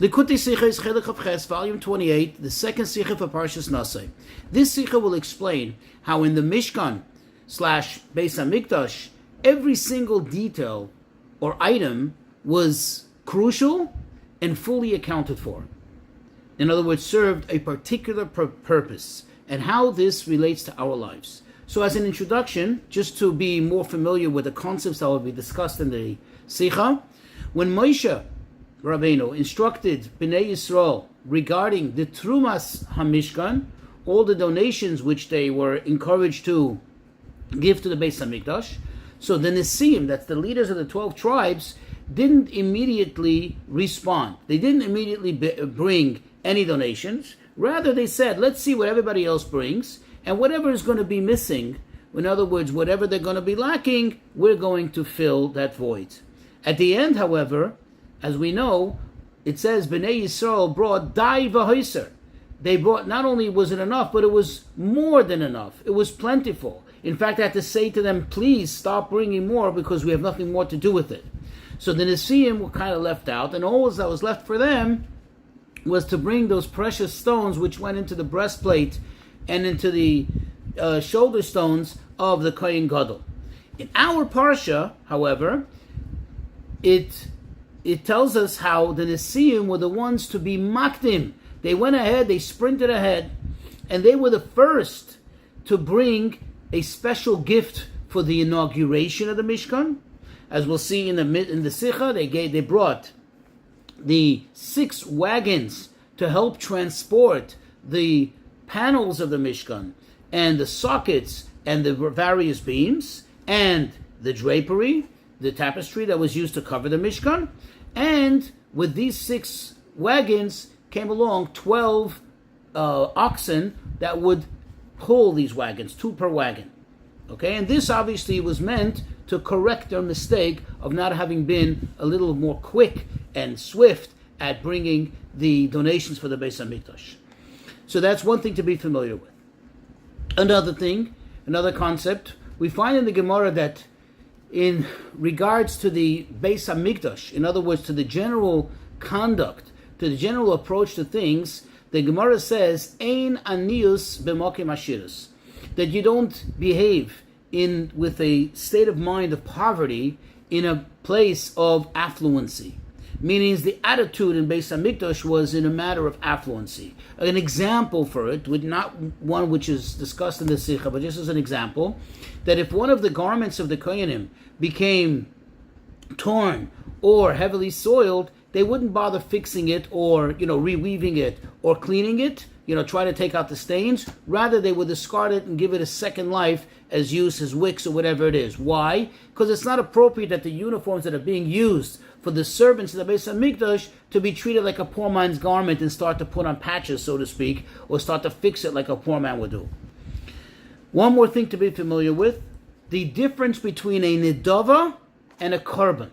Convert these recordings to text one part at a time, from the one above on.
Likutei Sicha is Chelik of Ches, volume 28, the second Sicha for Parshas Naso. This Sicha will explain how in the mishkan / Beis Hamikdash, every single detail or item was crucial and fully accounted for. In other words, served a particular purpose, and how this relates to our lives. So as an introduction, just to be more familiar with the concepts that will be discussed in the Sicha, when Moshe Rabbeinu instructed Bnei Yisrael regarding the Trumas HaMishkan, all the donations which they were encouraged to give to the Beis Hamikdash, so the Nesim, that's the leaders of the 12 tribes, didn't immediately respond. They didn't immediately bring any donations. Rather, they said, let's see what everybody else brings, and whatever is going to be missing, in other words, whatever they're going to be lacking, we're going to fill that void. At the end, however, as we know, it says Bnei Yisrael brought dai v'hoiser. They brought, not only was it enough, but it was more than enough. It was plentiful. In fact, I had to say to them, please stop bringing more because we have nothing more to do with it. So the Nesiim were kind of left out, and all that was left for them was to bring those precious stones which went into the breastplate and into the shoulder stones of the Kohen Gadol. In our Parsha, however, it tells us how the Nesiim were the ones to be makdim. They went ahead, they sprinted ahead, and they were the first to bring a special gift for the inauguration of the Mishkan. As we'll see in the Sicha, they brought the 6 wagons to help transport the panels of the Mishkan and the sockets and the various beams and the drapery, the tapestry that was used to cover the Mishkan. And with these 6 wagons came along 12 oxen that would pull these wagons, 2 per wagon. Okay, and this obviously was meant to correct their mistake of not having been a little more quick and swift at bringing the donations for the Beis Hamikdash. So that's one thing to be familiar with. Another thing, another concept, we find in the Gemara that in regards to the Beis Hamikdash, in other words, to the general conduct, to the general approach to things, the Gemara says, Ein anius b'mokim ashirus, that you don't behave with a state of mind of poverty in a place of affluency. Meaning the attitude in Beis Hamikdash was in a matter of affluency. An example for it, not one which is discussed in the Sicha, but just as an example, that if one of the garments of the Kohanim became torn or heavily soiled, they wouldn't bother fixing it or reweaving it or cleaning it, try to take out the stains. Rather, they would discard it and give it a second life as use as wicks or whatever it is. Why? Because it's not appropriate that the uniforms that are being used for the servants of the Beis Hamikdash to be treated like a poor man's garment and start to put on patches, so to speak, or start to fix it like a poor man would do. One more thing to be familiar with, the difference between a nidava and a korban.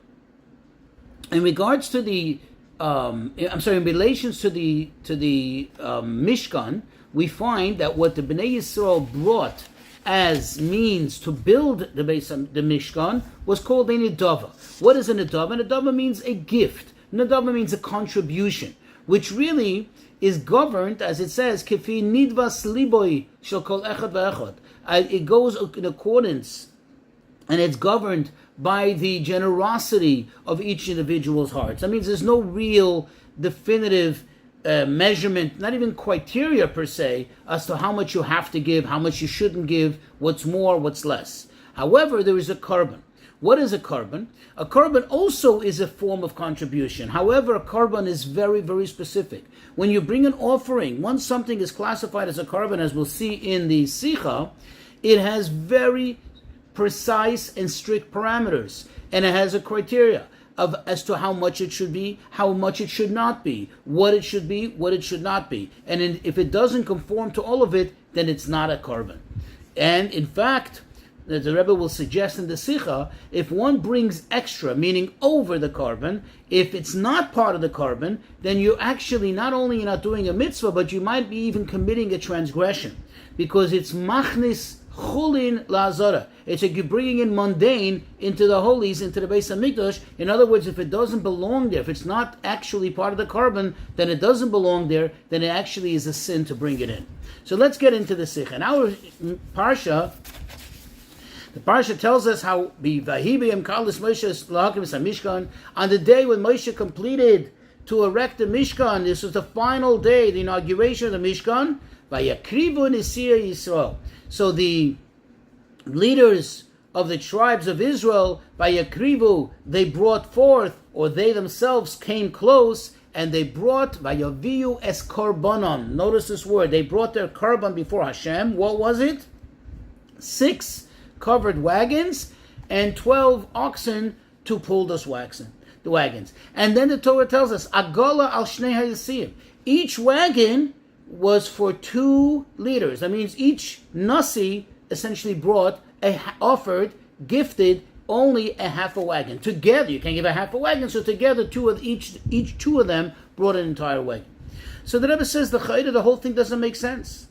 In regards to in relations to the Mishkan, we find that what the Bnei Yisrael brought as means to build the Mishkan was called a nidava. What is a nidava? A nidava means a gift. Nidava means a contribution, which really is governed, as it says, kifi nidvas liboy shel kol echad ve'echad. It goes in accordance, and it's governed by the generosity of each individual's hearts. That means there's no real definitive measurement, not even criteria per se, as to how much you have to give, how much you shouldn't give, what's more, what's less. However, there is a korban. What is a korban? A korban also is a form of contribution. However, a korban is very, very specific. When you bring an offering, once something is classified as a korban, as we'll see in the Sicha, it has very precise and strict parameters, and it has a criteria as to how much it should be, how much it should not be, what it should be, what it should not be. And if it doesn't conform to all of it, then it's not a korban. And in fact, the Rebbe will suggest in the Sicha, if one brings extra, meaning over the korban, if it's not part of the korban, then you're actually not only not doing a mitzvah, but you might be even committing a transgression, because it's machnis chulin la'azara. It's like you're bringing in mundane into the holies, into the Beis Hamikdash. In other words, if it doesn't belong there, if it's not actually part of the carbon, then it doesn't belong there, then it actually is a sin to bring it in. So let's get into the Sicha. In our Parsha, the Parsha tells us how on the day when Moshe completed to erect the Mishkan, this was the final day, the inauguration of the Mishkan, so the leaders of the tribes of Israel, Vayakrivu, they brought forth, or they themselves came close, and they brought Vayaviu es korbanon. Notice this word. They brought their korban before Hashem. What was it? 6 covered wagons and 12 oxen to pull the wagons. And then the Torah tells us, Agola al shnei hayasim. Each wagon was for 2 leaders. That means each Nasi essentially offered, gifted only a half a wagon. Together, you can't give a half a wagon, so together each two of them brought an entire wagon. So the Rebbe says the whole thing doesn't make sense.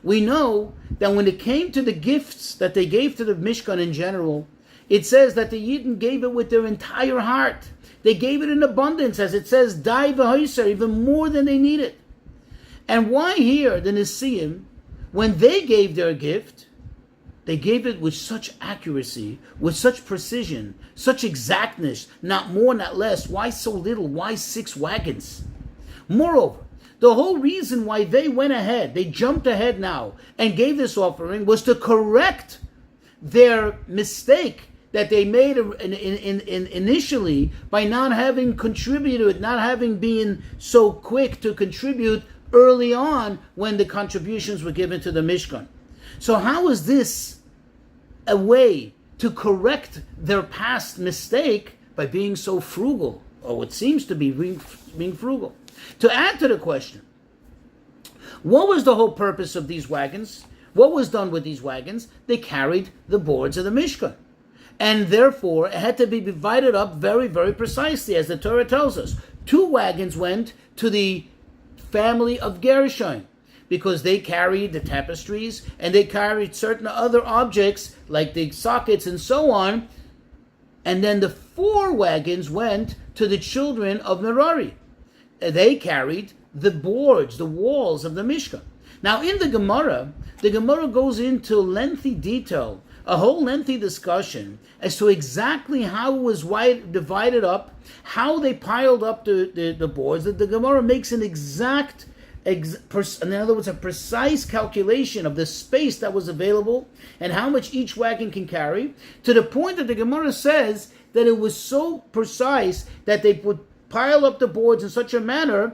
We know that when it came to the gifts that they gave to the Mishkan in general, it says that the Yidden gave it with their entire heart. They gave it in abundance, as it says, Dai v'hoiser, even more than they needed. And why here, the Nesiim, when they gave their gift, they gave it with such accuracy, with such precision, such exactness, not more, not less. Why so little? Why 6 wagons? Moreover, the whole reason why they went ahead, they jumped ahead now, and gave this offering was to correct their mistake that they made initially by not having contributed, not having been so quick to contribute early on when the contributions were given to the Mishkan. So how is this a way to correct their past mistake by being so frugal, or what seems to be being frugal? To add to the question, what was the whole purpose of these wagons? What was done with these wagons? They carried the boards of the Mishkan. And therefore, it had to be divided up very, very precisely, as the Torah tells us. 2 wagons went to the family of Gershon, because they carried the tapestries and they carried certain other objects like the sockets and so on. And then the 4 wagons went to the children of Merari. They carried the boards, the walls of the Mishkan. Now in the Gemara goes into lengthy detail, a whole lengthy discussion as to exactly how it was divided up, how they piled up the boards. That the Gemara makes an in other words, a precise calculation of the space that was available and how much each wagon can carry, to the point that the Gemara says that it was so precise that they would pile up the boards in such a manner,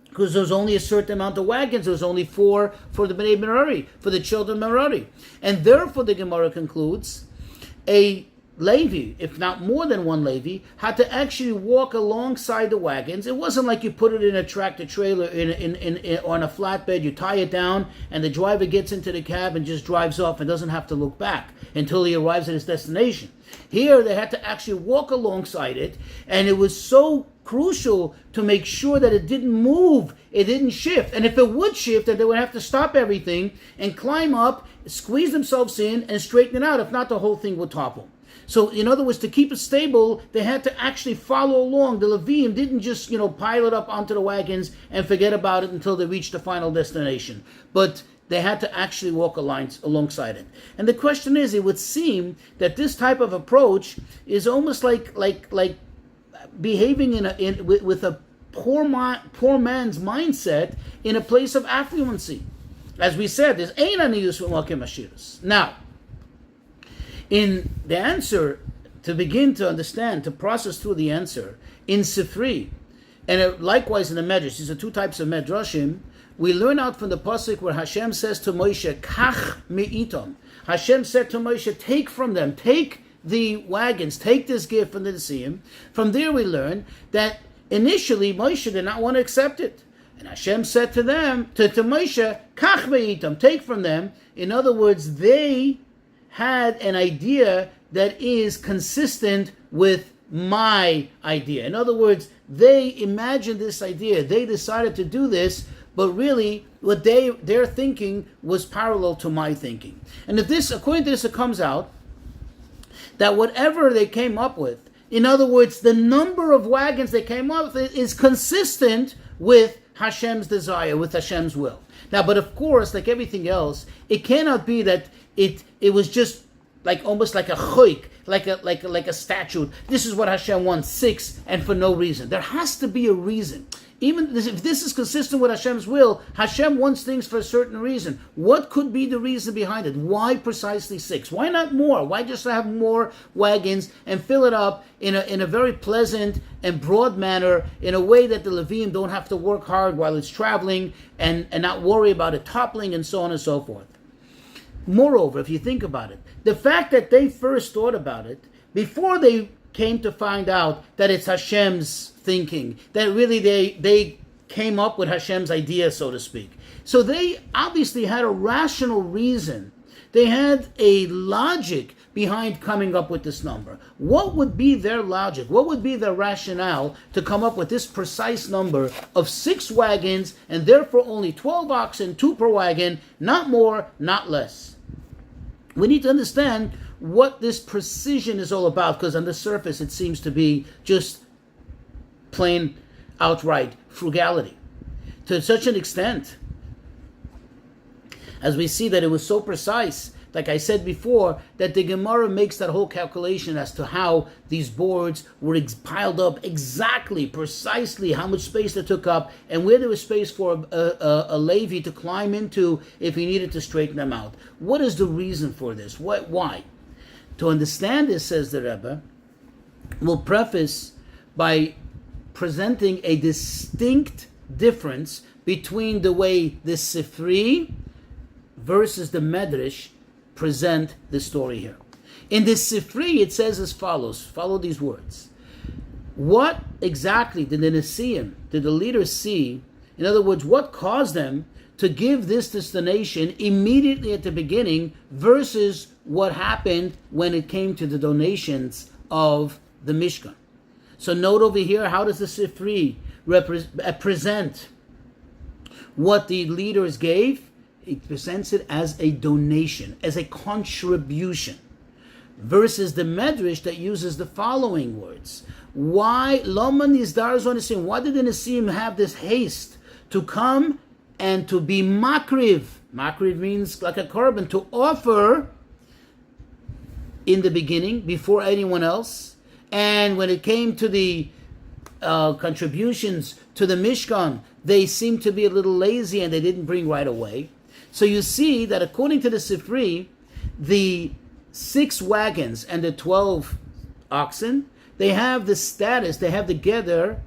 because there was only a certain amount of wagons, there was only 4 for the Bnei Merari, for the children of Merari. And therefore the Gemara concludes, a Levi, if not more than one Levi, had to actually walk alongside the wagons. It wasn't like you put it in a tractor trailer on a flatbed, you tie it down, and the driver gets into the cab and just drives off and doesn't have to look back until he arrives at his destination. Here they had to actually walk alongside it, and it was so crucial to make sure that it didn't move, it didn't shift. And if it would shift, then they would have to stop everything and climb up, squeeze themselves in, and straighten it out. If not, the whole thing would topple. So, in other words, to keep it stable, they had to actually follow along. The Leviim didn't just, pile it up onto the wagons and forget about it until they reached the final destination. But they had to actually walk alongside it. And the question is, it would seem that this type of approach is almost like behaving with a poor man's mindset in a place of affluency. As we said, there's ein aniyus v'malkim ashiros. Now, in the answer, to begin to understand, to process through the answer, in Sifri, and likewise in the Medrash, these are 2 types of Medrashim, we learn out from the pasuk where Hashem says to Moshe, Kach me'itom. Hashem said to Moshe, take from them, take the wagons, take this gift from the Nesiim. From there we learn that initially Moshe did not want to accept it. And Hashem said to them, to Moshe, Kach me'itom, take from them. In other words, they had an idea that is consistent with my idea. In other words, they imagined this idea. They decided to do this but really what their thinking was parallel to my thinking. And if this, according to this, it comes out that whatever they came up with, in other words, the number of wagons they came up with is consistent with Hashem's desire, with Hashem's will. Now, but of course, like everything else, it cannot be that it was just like almost like a choik, like a statute. This is what Hashem wants, 6, and for no reason. There has to be a reason. Even if this is consistent with Hashem's will, Hashem wants things for a certain reason. What could be the reason behind it? Why precisely 6? Why not more? Why just have more wagons and fill it up in a very pleasant and broad manner, in a way that the Leviim don't have to work hard while it's traveling and not worry about it toppling and so on and so forth. Moreover, if you think about it, the fact that they first thought about it, before they came to find out that it's Hashem's thinking, that really they came up with Hashem's idea, so to speak. So they obviously had a rational reason. They had a logic behind coming up with this number. What would be their logic? What would be their rationale to come up with this precise number of 6 wagons and therefore only 12 oxen, 2 per wagon, not more, not less? We need to understand what this precision is all about, because on the surface it seems to be just plain outright frugality. To such an extent, as we see that it was so precise, like I said before, that the Gemara makes that whole calculation as to how these boards were piled up exactly, precisely how much space they took up, and where there was space for a Levi to climb into if he needed to straighten them out. What is the reason for this? Why? To understand this, says the Rebbe, we'll preface by presenting a distinct difference between the way the Sifri versus the Medrash present the story here. In the Sifri, it says as follows. Follow these words. What exactly did the Nesiim, did the leaders see? In other words, what caused them to give this destination immediately at the beginning versus what happened when it came to the donations of the Mishkan? So note over here, how does the Sifri present what the leaders gave? It presents it as a donation, as a contribution, versus the Medrash that uses the following words. Why did the Nesiim have this haste to come and to be makriv? Makriv means like a korban, to offer in the beginning, before anyone else. And when it came to the contributions to the Mishkan, they seemed to be a little lazy and they didn't bring right away. So you see that according to the Sifri, the 6 wagons and the 12 oxen, they have the status, they have the gather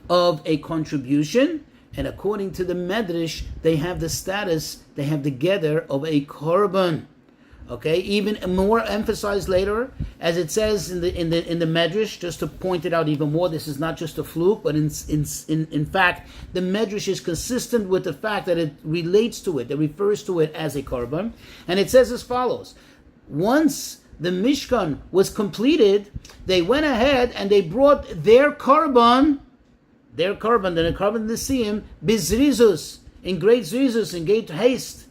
of a contribution, and according to the Medrash, they have the status, they have the gather of a korban. Okay, even more emphasized later, as it says in the Medrash, just to point it out even more. This is not just a fluke, but in fact, the Medrash is consistent with the fact that it relates to it, it refers to it as a korban, and it says as follows: once the Mishkan was completed, they went ahead and they brought their korban, the korban Nesiim, bizrizus, in great zrizus, in great haste.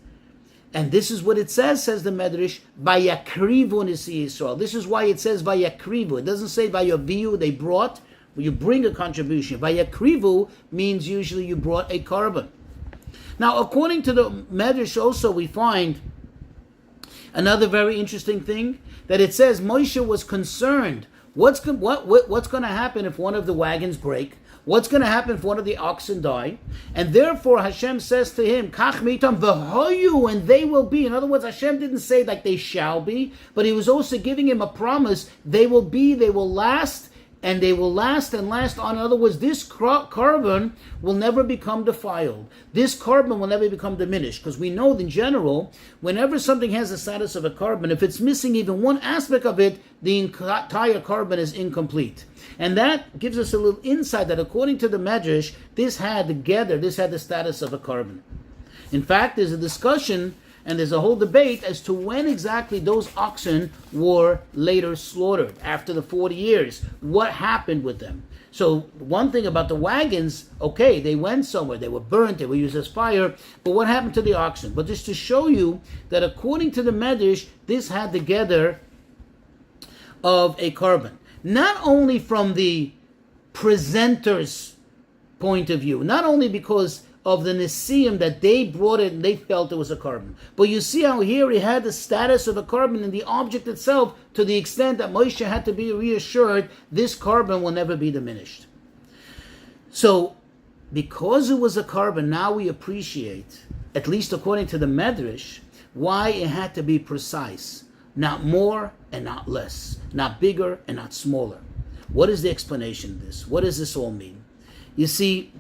And this is what it says the Medrash, Vayakrivu Nesi Yisrael. This is why it says Vayakrivu. It doesn't say Vayaviu, they brought, you bring a contribution. Vayakrivu means usually you brought a korban. Now, according to the Medrash also, we find another very interesting thing, that it says Moshe was concerned. What's going to happen if one of the wagons break? What's going to happen if one of the oxen die? And therefore Hashem says to him, Kach mitam v'hoyu, and they will be. In other words, Hashem didn't say like they shall be, but he was also giving him a promise. They will be, they will last, and they will last and last on. In other words, this korban will never become defiled. This korban will never become diminished, because we know in general, whenever something has the status of a korban, if it's missing even one aspect of it, the entire korban is incomplete. And that gives us a little insight that according to the Medrash, this had the status of a korban. In fact, there's a discussion and there's a whole debate as to when exactly those oxen were later slaughtered after the 40 years. What happened with them? So one thing about the wagons, okay, they went somewhere, they were burnt, they were used as fire, but what happened to the oxen? But just to show you that according to the Medrash, this had together of a carbon. Not only from the presenter's point of view, not only because of the Nisim that they brought it and they felt it was a carbon, but you see how here he had the status of a carbon in the object itself, to the extent that Moshe had to be reassured this carbon will never be diminished. So because it was a carbon, now we appreciate, at least according to the Medrash, why it had to be precise. Not more and not less. Not bigger and not smaller. What is the explanation of this? What does this all mean? You see,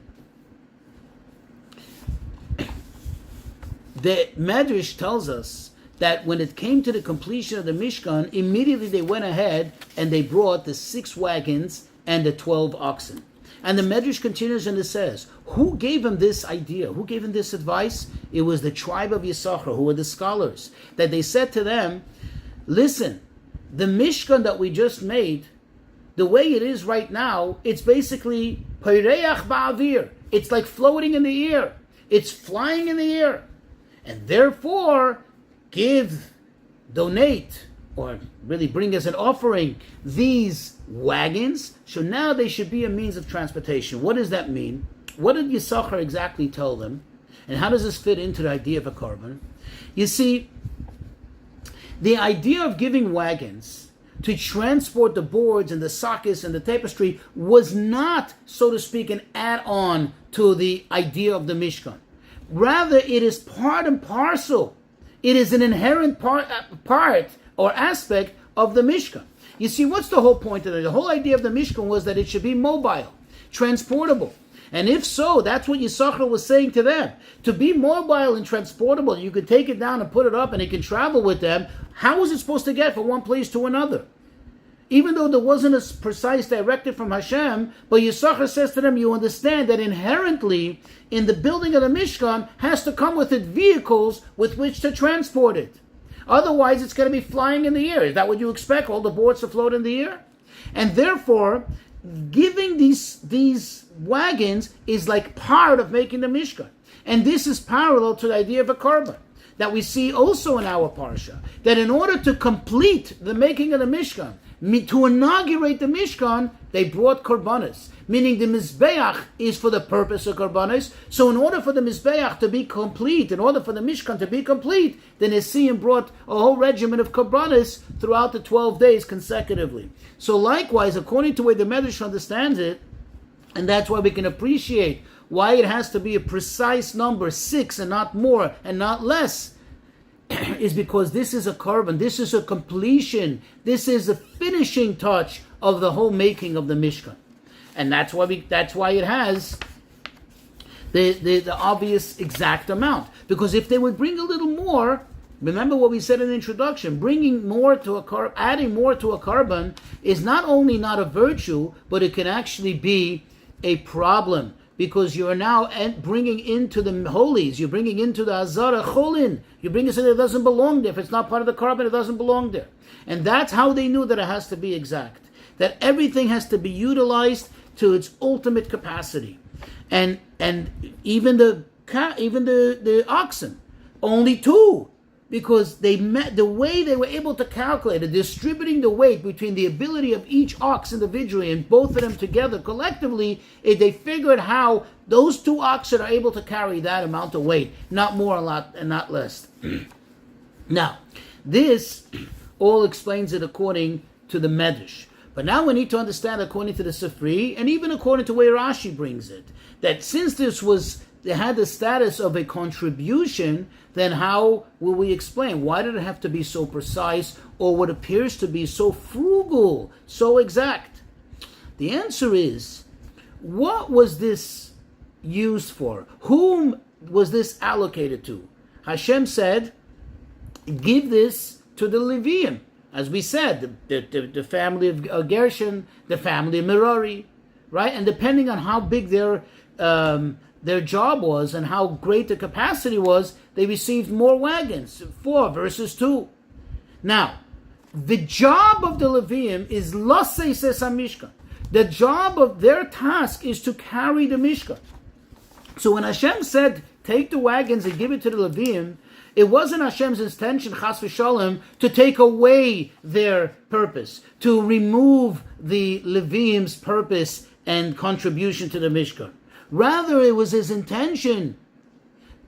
the Medrash tells us that when it came to the completion of the Mishkan, immediately they went ahead and they brought the 6 wagons and the 12 oxen. And the Medrash continues and it says, who gave him this idea? Who gave him this advice? It was the tribe of Yisachar, who were the scholars. That they said to them, listen, the Mishkan that we just made, the way it is right now, it's basically Peireach Ba'avir. It's like floating in the air. It's flying in the air. And therefore, donate, or really bring as an offering these wagons. So now they should be a means of transportation. What does that mean? What did Yisachar exactly tell them? And how does this fit into the idea of a carbon? You see, the idea of giving wagons to transport the boards and the sockets and the tapestry was not, so to speak, an add-on to the idea of the Mishkan. Rather, it is part and parcel. It is an inherent part or aspect of the Mishkan. You see, what's the whole point of it? The whole idea of the Mishkan was that it should be mobile, transportable. And if so, that's what Yisachar was saying to them. To be mobile and transportable, you could take it down and put it up and it can travel with them. How was it supposed to get from one place to another? Even though there wasn't a precise directive from Hashem, but Yisachar says to them, you understand that inherently in the building of the Mishkan has to come with it vehicles with which to transport it. Otherwise, it's going to be flying in the air. Is that what you expect, all the boards to float in the air? And therefore, giving these wagons is like part of making the Mishkan. And this is parallel to the idea of a carbon that we see also in our parsha, that in order to complete the making of the Mishkan, to inaugurate the Mishkan, they brought korbanos, meaning the Mizbeach is for the purpose of korbanos. So in order for the Mizbeach to be complete, in order for the Mishkan to be complete, the Nesiim brought a whole regimen of korbanos throughout the 12 days consecutively. So likewise, according to the way the Medrash understands it, and that's why we can appreciate why it has to be a precise number, 6 and not more and not less, is because this is a carbon, this is a completion, this is a finishing touch of the whole making of the Mishkan. And that's why it has the obvious exact amount. Because if they would bring a little more, remember what we said in the introduction, bringing more to adding more to a carbon is not only not a virtue, but it can actually be a problem. Because you are now bringing into the holies, you're bringing into the Azara Cholin, you bring something that doesn't belong there. If it's not part of the carbon, it doesn't belong there. And that's how they knew that it has to be exact. That everything has to be utilized to its ultimate capacity. And even the oxen, only 2. Because they met the way they were able to calculate it, distributing the weight between the ability of each ox individually and both of them together collectively, they figured how those 2 oxen are able to carry that amount of weight, not more and not less. Now, this all explains it according to the Medrash. But now we need to understand according to the Sifri, and even according to where Rashi brings it, that since they had the status of a contribution, then how will we explain? Why did it have to be so precise, or what appears to be so frugal, so exact? The answer is, what was this used for? Whom was this allocated to? Hashem said, give this to the Leviim. As we said, the family of Gershon, the family of Merari, right? And depending on how big their job was and how great the capacity was, they received more wagons, 4 versus 2. Now, the job of the Leviim is Lasei Ses HaMishkan, The job of their task is to carry the mishkan. So when Hashem said, take the wagons and give it to the Levim, it wasn't Hashem's intention, chas v'shalom, to take away their purpose, to remove the Levim's purpose and contribution to the Mishkan. Rather, it was his intention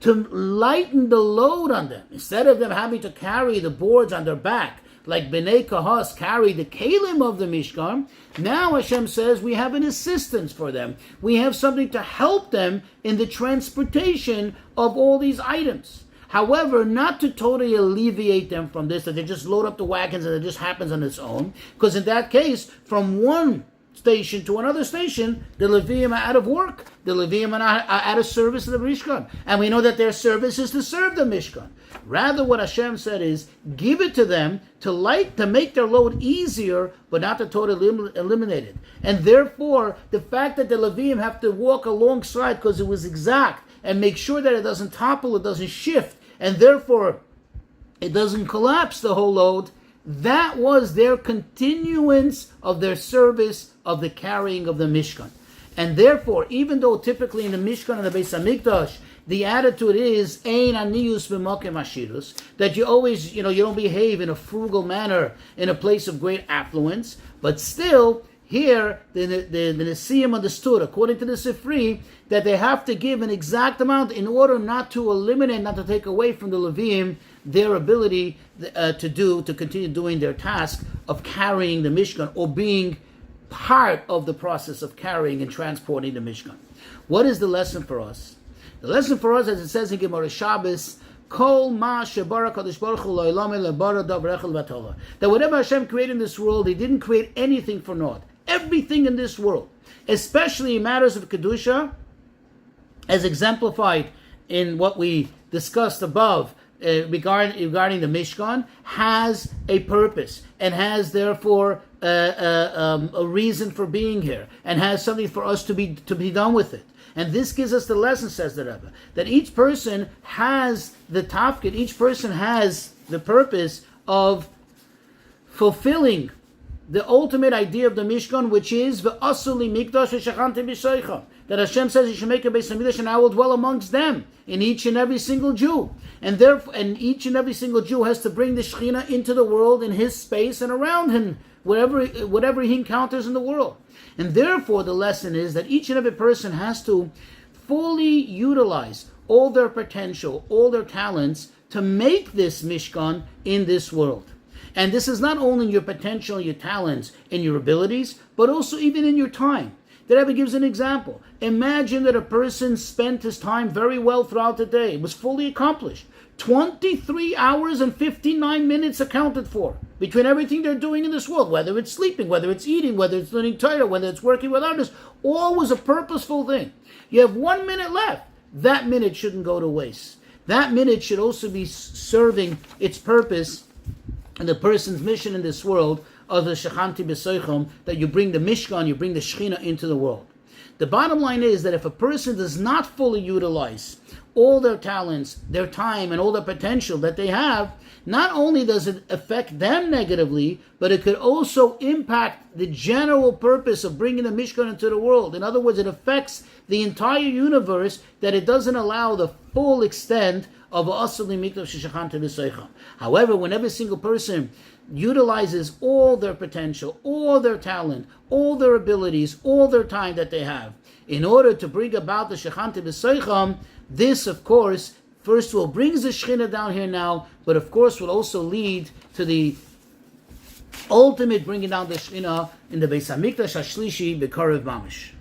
to lighten the load on them. Instead of them having to carry the boards on their back, like Bnei Kahas carry the kalim of the Mishkan, now Hashem says we have an assistance for them. We have something to help them in the transportation of all these items. However, not to totally alleviate them from this, that they just load up the wagons and it just happens on its own. Because in that case, from one station to another station, the Leviim are out of work. The Leviim are out of service of the Mishkan. And we know that their service is to serve the Mishkan. Rather, what Hashem said is, give it to them to make their load easier, but not to totally eliminate it. And therefore, the fact that the Leviim have to walk alongside because it was exact, and make sure that it doesn't topple, it doesn't shift, and therefore it doesn't collapse the whole load, that was their continuance of their service of the carrying of the Mishkan. And therefore, even though typically in the Mishkan and the Beis Hamikdash, the attitude is ein anius b'makom ashirus, that you always, you don't behave in a frugal manner in a place of great affluence, but still, here, the Nesiim understood, according to the Sifri, that they have to give an exact amount in order not to eliminate, not to take away from the Leviim their ability to continue doing their task of carrying the Mishkan, or being part of the process of carrying and transporting the Mishkan. What is the lesson for us? The lesson for us, as it says in Gemara Shabbos, Kol ma shebara Kadosh Baruch Hu lo'olam lebara dav rechel v'tola. That whatever Hashem created in this world, He didn't create anything for naught. Everything in this world, especially in matters of Kedusha, as exemplified in what we discussed above regarding the Mishkan, has a purpose and has therefore a reason for being here, and has something for us to be done with it. And this gives us the lesson, says the Rebbe, that each person has the tafkid, each person has the purpose of fulfilling the ultimate idea of the Mishkan, which is v'asuli mikdash v'shachanti b'seicha, that Hashem says He should make a Beis Hamikdash and I will dwell amongst them, in each and every single Jew. And therefore, and each and every single Jew has to bring the Shekhinah into the world, in his space and around him, whatever he encounters in the world. And therefore, the lesson is that each and every person has to fully utilize all their potential, all their talents, to make this Mishkan in this world. And this is not only your potential, your talents, and your abilities, but also even in your time. The Rebbe gives an example. Imagine that a person spent his time very well throughout the day. It was fully accomplished. 23 hours and 59 minutes accounted for between everything they're doing in this world, whether it's sleeping, whether it's eating, whether it's learning Torah, whether it's working with others. All was a purposeful thing. You have 1 minute left. That minute shouldn't go to waste. That minute should also be serving its purpose and the person's mission in this world of the Shechanti B'Soichom, that you bring the Mishkan, you bring the Shekhinah into the world. The bottom line is that if a person does not fully utilize all their talents, their time, and all the potential that they have, not only does it affect them negatively, but it could also impact the general purpose of bringing the Mishkan into the world. In other words, it affects the entire universe, that it doesn't allow the full extent of Asli Mikdash Shechanti B'Soichom. However, when every single person utilizes all their potential, all their talent, all their abilities, all their time that they have, in order to bring about the Shechanti B'Soichom, this, of course, first of all, brings the Shekhinah down here now, but of course will also lead to the ultimate bringing down the Shekhinah in the Beis Hamikdash HaShlishi B'Karev Mamish.